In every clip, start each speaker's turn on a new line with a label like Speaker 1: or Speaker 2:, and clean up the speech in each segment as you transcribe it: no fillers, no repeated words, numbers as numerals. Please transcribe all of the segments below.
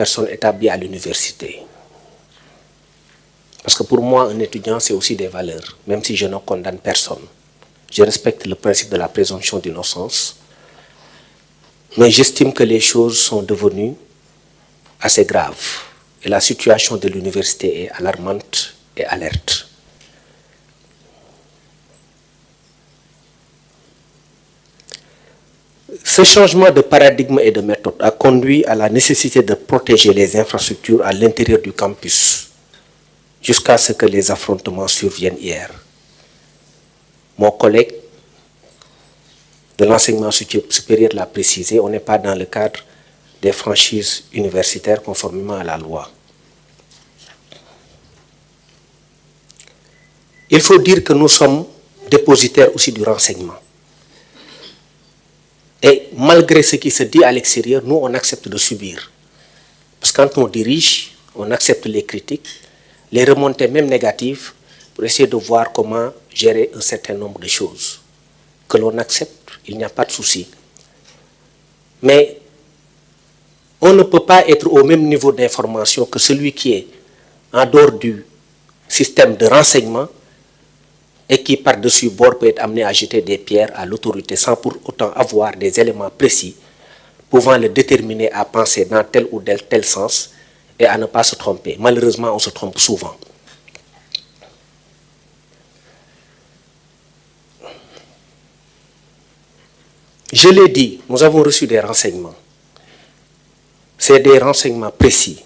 Speaker 1: personne établie à l'université. Parce que pour moi, un étudiant, c'est aussi des valeurs, même si je ne condamne personne. Je respecte le principe de la présomption d'innocence, mais j'estime que les choses sont devenues assez graves. Et la situation de l'université est alarmante et alerte. Ce changement de paradigme et de méthode a conduit à la nécessité de protéger les infrastructures à l'intérieur du campus, jusqu'à ce que les affrontements surviennent hier. Mon collègue de l'enseignement supérieur l'a précisé, on n'est pas dans le cadre des franchises universitaires conformément à la loi. Il faut dire que nous sommes dépositaires aussi du renseignement. Et malgré ce qui se dit à l'extérieur, nous, on accepte de subir. Parce que quand on dirige, on accepte les critiques, les remontées même négatives, pour essayer de voir comment gérer un certain nombre de choses. Que l'on accepte, il n'y a pas de souci. Mais on ne peut pas être au même niveau d'information que celui qui est en dehors du système de renseignement et qui, par-dessus bord, peut être amené à jeter des pierres à l'autorité sans pour autant avoir des éléments précis pouvant le déterminer à penser dans tel ou tel sens et à ne pas se tromper. Malheureusement, on se trompe souvent. Je l'ai dit, nous avons reçu des renseignements. C'est des renseignements précis,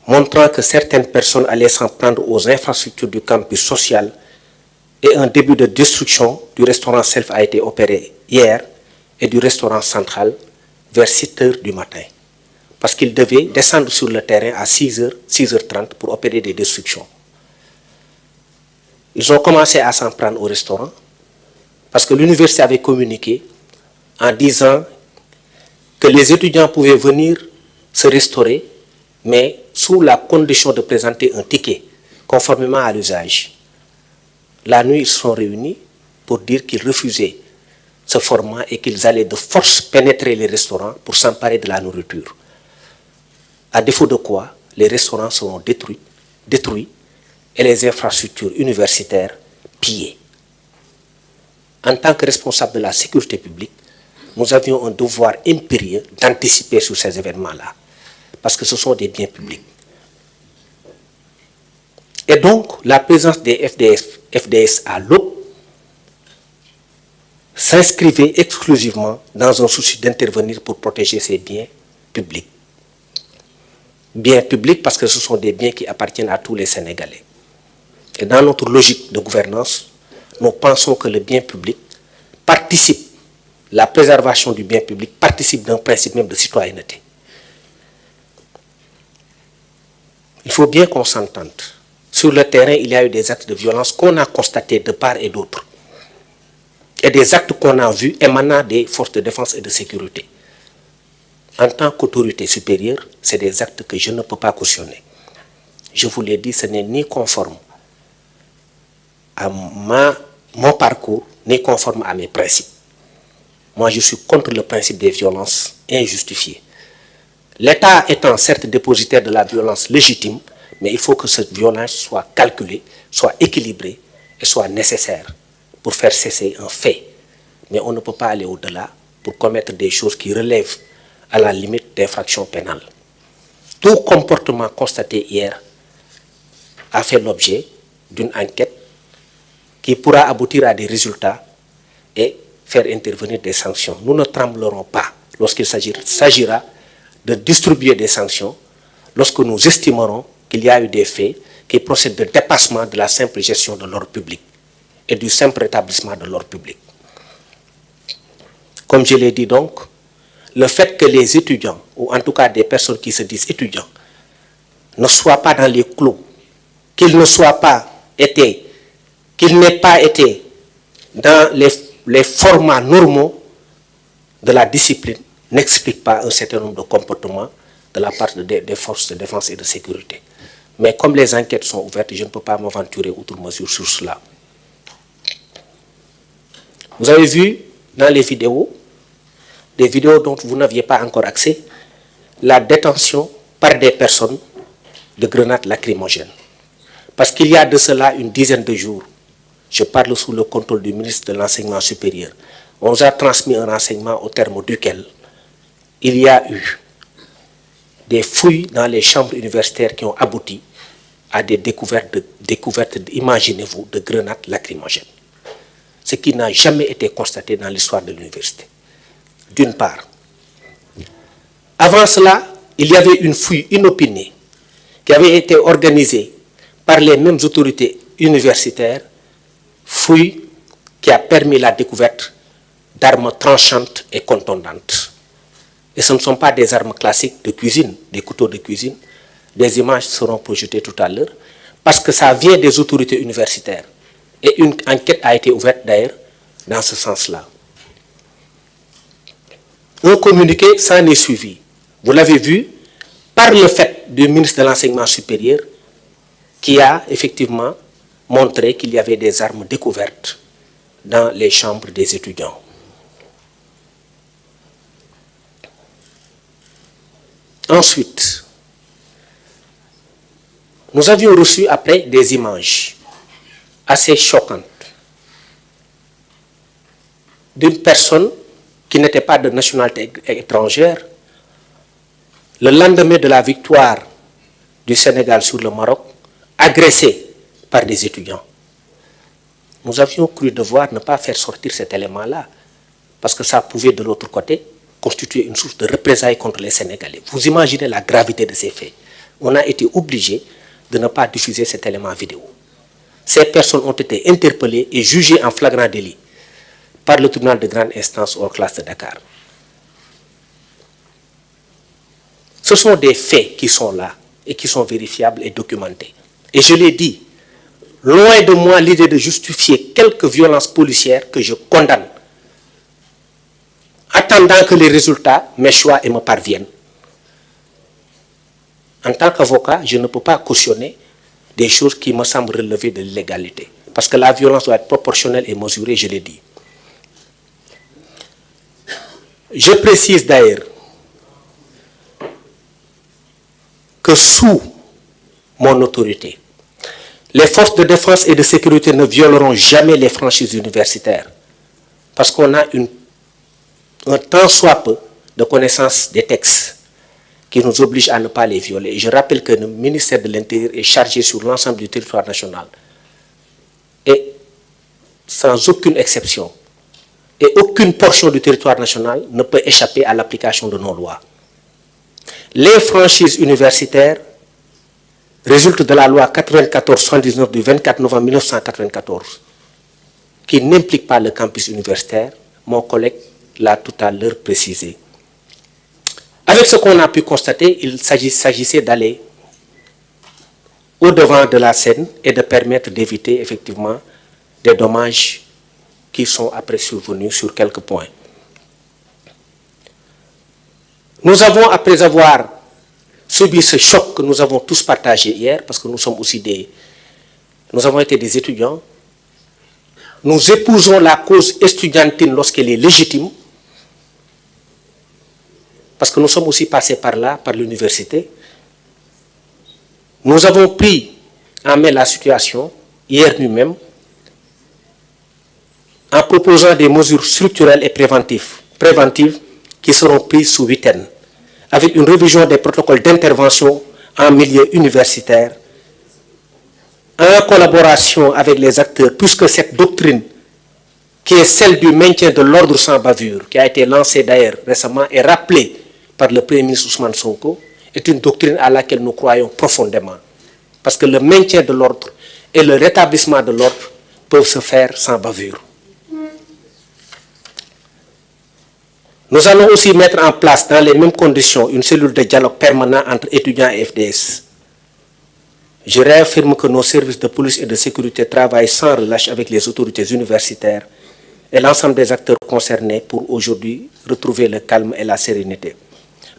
Speaker 1: montrant que certaines personnes allaient s'en prendre aux infrastructures du campus social et un début de destruction du restaurant Self a été opéré hier et du restaurant central vers 7 h du matin. Parce qu'ils devaient descendre sur le terrain à 6 h, 6 h 30 pour opérer des destructions. Ils ont commencé à s'en prendre au restaurant parce que l'université avait communiqué en disant que les étudiants pouvaient venir se restaurer, mais sous la condition de présenter un ticket, conformément à l'usage. La nuit, ils se sont réunis pour dire qu'ils refusaient ce format et qu'ils allaient de force pénétrer les restaurants pour s'emparer de la nourriture. À défaut de quoi, les restaurants seront détruits et les infrastructures universitaires pillées. En tant que responsable de la sécurité publique, nous avions un devoir impérieux d'anticiper sur ces événements-là, parce que ce sont des biens publics. Et donc, la présence des FDS à l'eau s'inscrivait exclusivement dans un souci d'intervenir pour protéger ces biens publics. Biens publics parce que ce sont des biens qui appartiennent à tous les Sénégalais. Et dans notre logique de gouvernance, nous pensons que le bien public participe, la préservation du bien public participe d'un principe même de citoyenneté. Il faut bien qu'on s'entende. Sur le terrain, il y a eu des actes de violence qu'on a constatés de part et d'autre. Et des actes qu'on a vus émanant des forces de défense et de sécurité. En tant qu'autorité supérieure, c'est des actes que je ne peux pas cautionner. Je vous l'ai dit, ce n'est ni conforme à mon parcours, ni conforme à mes principes. Moi, je suis contre le principe des violences injustifiées. L'État étant certes dépositaire de la violence légitime, mais il faut que cette violence soit calculée, soit équilibrée et soit nécessaire pour faire cesser un fait. Mais on ne peut pas aller au-delà pour commettre des choses qui relèvent à la limite d'infraction pénale. Tout comportement constaté hier a fait l'objet d'une enquête qui pourra aboutir à des résultats et faire intervenir des sanctions. Nous ne tremblerons pas lorsqu'il s'agira de distribuer des sanctions, lorsque nous estimerons qu'il y a eu des faits qui procèdent de dépassement de la simple gestion de l'ordre public et du simple rétablissement de l'ordre public. Comme je l'ai dit donc, le fait que les étudiants, ou en tout cas des personnes qui se disent étudiants, ne soient pas dans les clous, qu'ils n'aient pas été dans les formats normaux de la discipline, n'explique pas un certain nombre de comportements de la part des forces de défense et de sécurité. Mais comme les enquêtes sont ouvertes, je ne peux pas m'aventurer outre mesure sur cela. Vous avez vu dans les vidéos, des vidéos dont vous n'aviez pas encore accès, la détention par des personnes de grenades lacrymogènes. Parce qu'il y a de cela une dizaine de jours, je parle sous le contrôle du ministre de l'Enseignement supérieur, on nous a transmis un renseignement au terme duquel il y a eu des fouilles dans les chambres universitaires qui ont abouti à des découvertes, imaginez-vous, de grenades lacrymogènes. Ce qui n'a jamais été constaté dans l'histoire de l'université. D'une part. Avant cela, il y avait une fouille inopinée qui avait été organisée par les mêmes autorités universitaires, fouille qui a permis la découverte d'armes tranchantes et contondantes. Et ce ne sont pas des armes classiques de cuisine, des couteaux de cuisine. Des images seront projetées tout à l'heure, parce que ça vient des autorités universitaires. Et une enquête a été ouverte d'ailleurs dans ce sens-là. Un communiqué s'en est suivi. Vous l'avez vu, par le fait du ministre de l'Enseignement supérieur, qui a effectivement montré qu'il y avait des armes découvertes dans les chambres des étudiants. Ensuite, nous avions reçu après des images assez choquantes d'une personne qui n'était pas de nationalité étrangère, le lendemain de la victoire du Sénégal sur le Maroc, agressée par des étudiants. Nous avions cru devoir ne pas faire sortir cet élément-là, parce que ça pouvait de l'autre côté constituer une source de représailles contre les Sénégalais. Vous imaginez la gravité de ces faits. On a été obligé de ne pas diffuser cet élément vidéo. Ces personnes ont été interpellées et jugées en flagrant délit par le tribunal de grande instance hors classe de Dakar. Ce sont des faits qui sont là et qui sont vérifiables et documentés. Et je l'ai dit, loin de moi l'idée de justifier quelques violences policières que je condamne, attendant que les résultats m'échouent et me parviennent. En tant qu'avocat, je ne peux pas cautionner des choses qui me semblent relever de l'illégalité. Parce que la violence doit être proportionnelle et mesurée, je l'ai dit. Je précise d'ailleurs que sous mon autorité, les forces de défense et de sécurité ne violeront jamais les franchises universitaires. Parce qu'on a un tant soit peu de connaissance des textes qui nous obligent à ne pas les violer. Et je rappelle que le ministère de l'Intérieur est chargé sur l'ensemble du territoire national. Et sans aucune exception, et aucune portion du territoire national ne peut échapper à l'application de nos lois. Les franchises universitaires résultent de la loi 94-119 du 24 novembre 1994, qui n'implique pas le campus universitaire. Mon collègue l'a tout à l'heure précisé. Avec ce qu'on a pu constater, il s'agissait d'aller au-devant de la scène et de permettre d'éviter effectivement des dommages qui sont après survenus sur quelques points. Nous avons, après avoir subi ce choc que nous avons tous partagé hier, parce que nous sommes aussi nous avons été des étudiants, nous épousons la cause estudiantine lorsqu'elle est légitime, parce que nous sommes aussi passés par là, par l'université. Nous avons pris en main la situation, hier nous-mêmes, en proposant des mesures structurelles et préventives qui seront prises sous huitaine, avec une révision des protocoles d'intervention en milieu universitaire, en collaboration avec les acteurs, puisque cette doctrine, qui est celle du maintien de l'ordre sans bavure, qui a été lancée d'ailleurs récemment et rappelée par le Premier ministre Ousmane Sonko, est une doctrine à laquelle nous croyons profondément. Parce que le maintien de l'ordre et le rétablissement de l'ordre peuvent se faire sans bavure. Nous allons aussi mettre en place dans les mêmes conditions une cellule de dialogue permanent entre étudiants et FDS. Je réaffirme que nos services de police et de sécurité travaillent sans relâche avec les autorités universitaires et l'ensemble des acteurs concernés pour aujourd'hui retrouver le calme et la sérénité.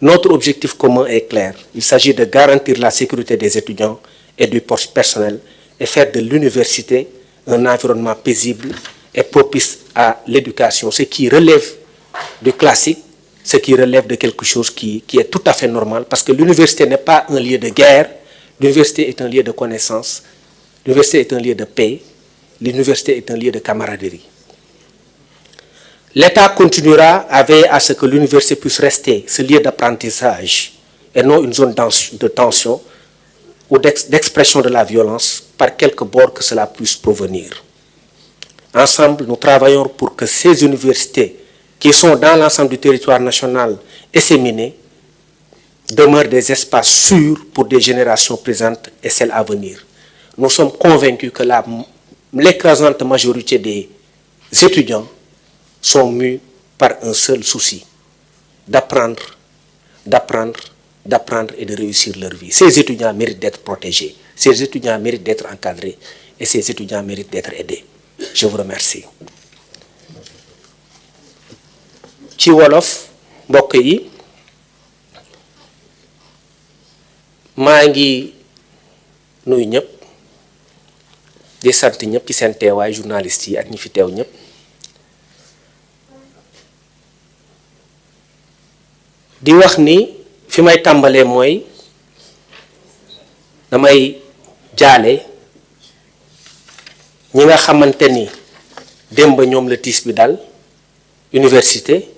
Speaker 1: Notre objectif commun est clair. Il s'agit de garantir la sécurité des étudiants et du personnel et faire de l'université un environnement paisible et propice à l'éducation, ce qui relève du classique, ce qui relève de quelque chose qui est tout à fait normal, parce que l'université n'est pas un lieu de guerre, l'université est un lieu de connaissance, l'université est un lieu de paix, l'université est un lieu de camaraderie. L'État continuera à veiller à ce que l'université puisse rester ce lieu d'apprentissage et non une zone de tension ou d'expression de la violence par quelque bord que cela puisse provenir. Ensemble, nous travaillons pour que ces universités qui sont dans l'ensemble du territoire national disséminées demeurent des espaces sûrs pour des générations présentes et celles à venir. Nous sommes convaincus que l'écrasante majorité des étudiants sont mus par un seul souci, d'apprendre et de réussir leur vie. Ces étudiants méritent d'être protégés, ces étudiants méritent d'être encadrés et ces étudiants méritent d'être aidés. Je vous remercie. ci wolof mbokk yi maa ngi nuyu ñëpp di sant ñëpp ci seen teewaay journalistes yi ak ñi fi teew ñëpp di wax ni fi may tàmbalee mooy damay jaale ñi nga xamante ni démb ñoom la tiis bi dal université